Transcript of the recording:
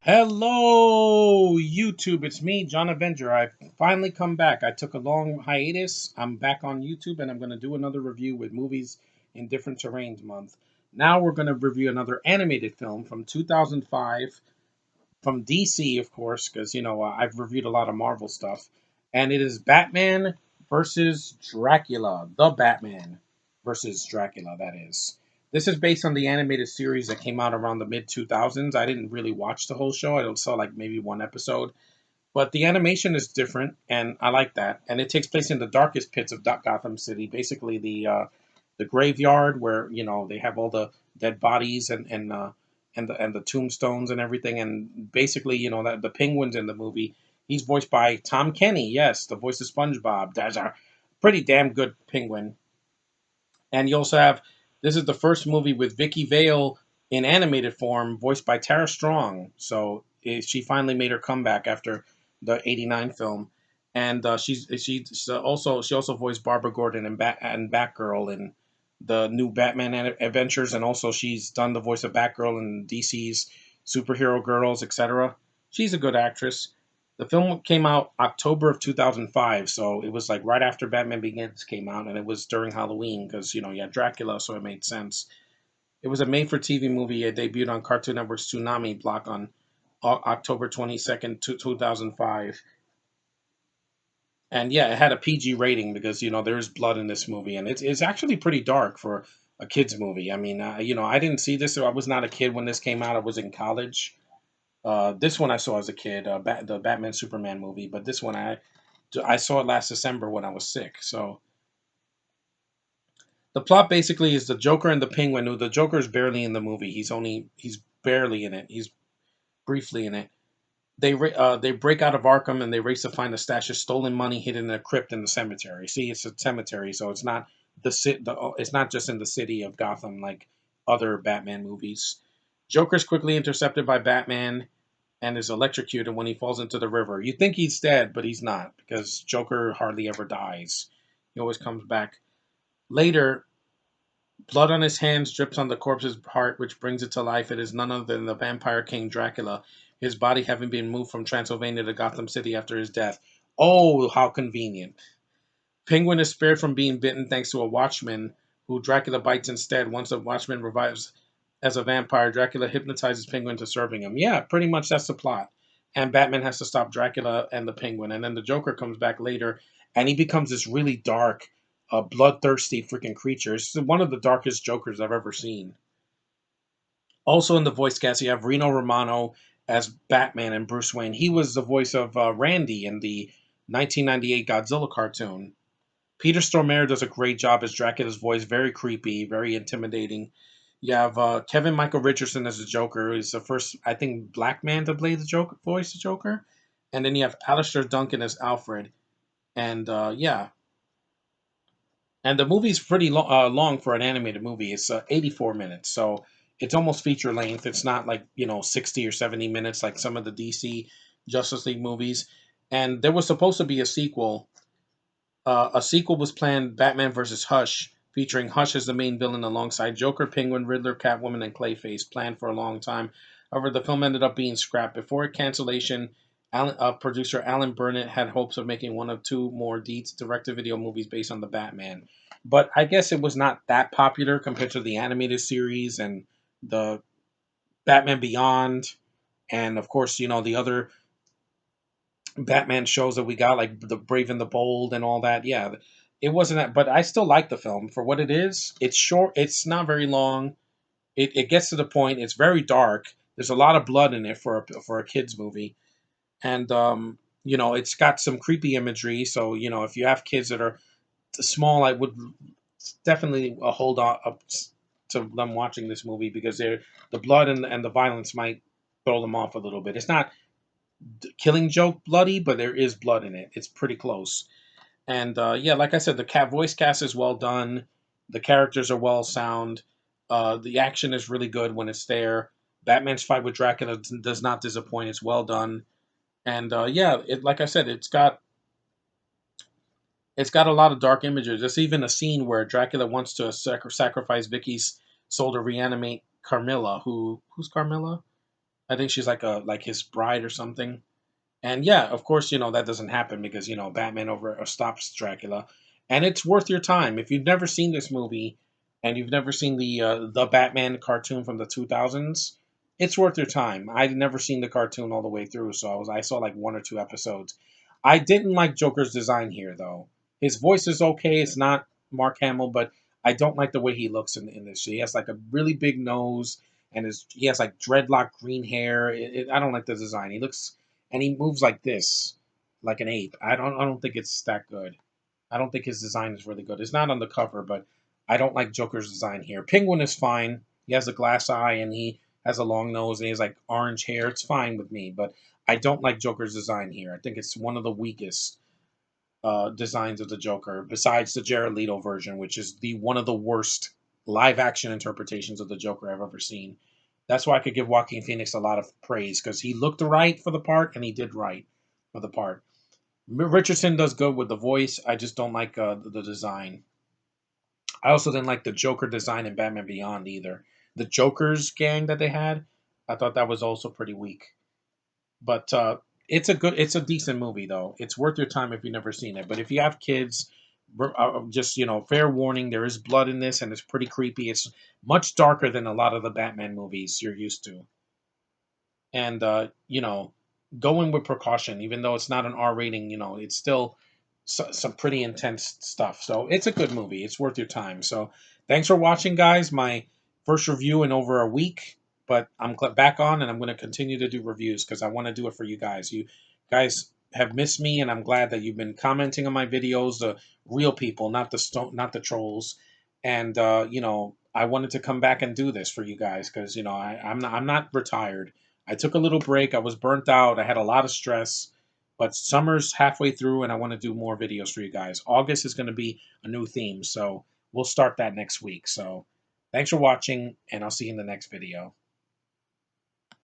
Hello, YouTube. It's me, John Avenger. I've finally come back. I took a long hiatus. I'm back on YouTube and I'm going to do another review with movies in different terrains month. Now we're going to review another animated film from 2005 from DC, of course, because I've reviewed a lot of Marvel stuff, and it is Batman versus Dracula, the Batman versus Dracula. That is. This is based on the animated series that came out around the mid 2000s. I didn't really watch the whole show. I saw like maybe one episode, but the animation is different, and I like that. And it takes place in the darkest pits of Gotham City, basically the graveyard where they have all the dead bodies and the tombstones and everything. And basically, that the Penguin's in the movie. He's voiced by Tom Kenny. Yes, the voice of SpongeBob. That's a pretty damn good Penguin. And you also have this is the first movie with Vicky Vale in animated form, voiced by Tara Strong. So she finally made her comeback after the '89 film, and she also voiced Barbara Gordon and Batgirl in the new Batman adventures, and also she's done the voice of Batgirl in DC's superhero girls, etc. She's a good actress. The film came out October of 2005, so it was like right after Batman Begins came out, and it was during Halloween because you had Dracula, so it made sense. It was a made-for-TV movie. It debuted on Cartoon Network's Tsunami block on October 22nd, 2005. And yeah, it had a PG rating because there's blood in this movie, and it's actually pretty dark for a kids movie. I mean, I didn't see this. I was not a kid when this came out. I was in college. This one I saw as a kid, the Batman Superman movie, but this one I saw it last December when I was sick. So the plot basically is the Joker and the Penguin. Who the Joker is barely in the movie. He's barely in it. He's briefly in it. They break out of Arkham and they race to find a stash of stolen money hidden in a crypt in the cemetery. See, it's a cemetery, so it's not it's not just in the city of Gotham like other Batman movies. Joker's quickly intercepted by Batman and is electrocuted when he falls into the river. You think he's dead, but he's not because Joker hardly ever dies. He always comes back. Later, blood on his hands drips on the corpse's heart, which brings it to life. It is none other than the vampire king Dracula, his body having been moved from Transylvania to Gotham City after his death. Oh, how convenient. Penguin is spared from being bitten thanks to a watchman who Dracula bites instead. Once the watchman revives as a vampire, Dracula hypnotizes Penguin into serving him. Yeah, pretty much that's the plot. And Batman has to stop Dracula and the Penguin. And then the Joker comes back later and he becomes this really dark, bloodthirsty freaking creature. It's one of the darkest Jokers I've ever seen. Also in the voice cast, you have Reno Romano as Batman and Bruce Wayne. He was the voice of Randy in the 1998 Godzilla cartoon. Peter Stormare does a great job as Dracula's voice, very creepy, very intimidating. You have Kevin Michael Richardson as the Joker, who's the first, I think, black man to play the Joker, voice the Joker. And then you have Alistair Duncan as Alfred. And yeah, and the movie's pretty long for an animated movie. It's 84 minutes, so it's almost feature length. It's not like 60 or 70 minutes like some of the DC Justice League movies. And there was supposed to be a sequel was planned, Batman vs. Hush, featuring Hush as the main villain alongside Joker, Penguin, Riddler, Catwoman, and Clayface, planned for a long time. However, the film ended up being scrapped. Before cancellation, producer Alan Burnett had hopes of making one of two more Deeds direct-to-video movies based on the Batman. But I guess it was not that popular compared to the animated series and the Batman Beyond, and of course, the other Batman shows that we got, like the Brave and the Bold and all that. Yeah, it wasn't that, but I still like the film for what it is. It's short. It's not very long. It gets to the point. It's very dark. There's a lot of blood in it for a kids movie, and it's got some creepy imagery. So if you have kids that are small, I would definitely hold on up to them watching this movie because the blood and the violence might throw them off a little bit. It's not Killing Joke bloody, but there is blood in it. It's pretty close. And yeah, like I said, the cat voice cast is well done. The characters are well sound. The action is really good when it's there. Batman's fight with Dracula does not disappoint. It's well done. And yeah, like I said, it's got a lot of dark images. There's even a scene where Dracula wants to sacrifice Vicky's soul to reanimate Carmilla. Who's Carmilla? I think she's like his bride or something. And yeah, of course, that doesn't happen because Batman over stops Dracula, and it's worth your time if you've never seen this movie, and you've never seen the Batman cartoon from the 2000s. It's worth your time. I'd never seen the cartoon all the way through, so I saw like one or two episodes. I didn't like Joker's design here though. His voice is okay. It's not Mark Hamill, but I don't like the way he looks in this. He has like a really big nose, and he has like dreadlock green hair. I don't like the design. He looks and he moves like this, like an ape. I don't think it's that good. I don't think his design is really good. It's not on the cover, but I don't like Joker's design here. Penguin is fine. He has a glass eye and he has a long nose and he has like orange hair. It's fine with me, but I don't like Joker's design here. I think it's one of the weakest designs of the Joker, besides the Jared Leto version, which is the one of the worst live action interpretations of the Joker I've ever seen. That's why I could give Joaquin Phoenix a lot of praise because he looked right for the part and he did right for the part. Richardson does good with the voice. I just don't like the design. I also didn't like the Joker design in Batman Beyond either. The Joker's gang that they had, I thought that was also pretty weak. But it's a decent movie though. It's worth your time if you've never seen it. But if you have kids, just fair warning: there is blood in this, and it's pretty creepy. It's much darker than a lot of the Batman movies you're used to. And go in with precaution. Even though it's not an R rating, it's still some pretty intense stuff. So it's a good movie. It's worth your time. So thanks for watching, guys. My first review in over a week, but I'm back on, and I'm going to continue to do reviews because I want to do it for you guys. You guys have missed me, and I'm glad that you've been commenting on my videos. The real people, not the trolls. And I wanted to come back and do this for you guys because I'm not retired. I took a little break. I was burnt out. I had a lot of stress, but summer's halfway through and I want to do more videos for you guys. August is going to be a new theme, so we'll start that next week. So thanks for watching, and I'll see you in the next video.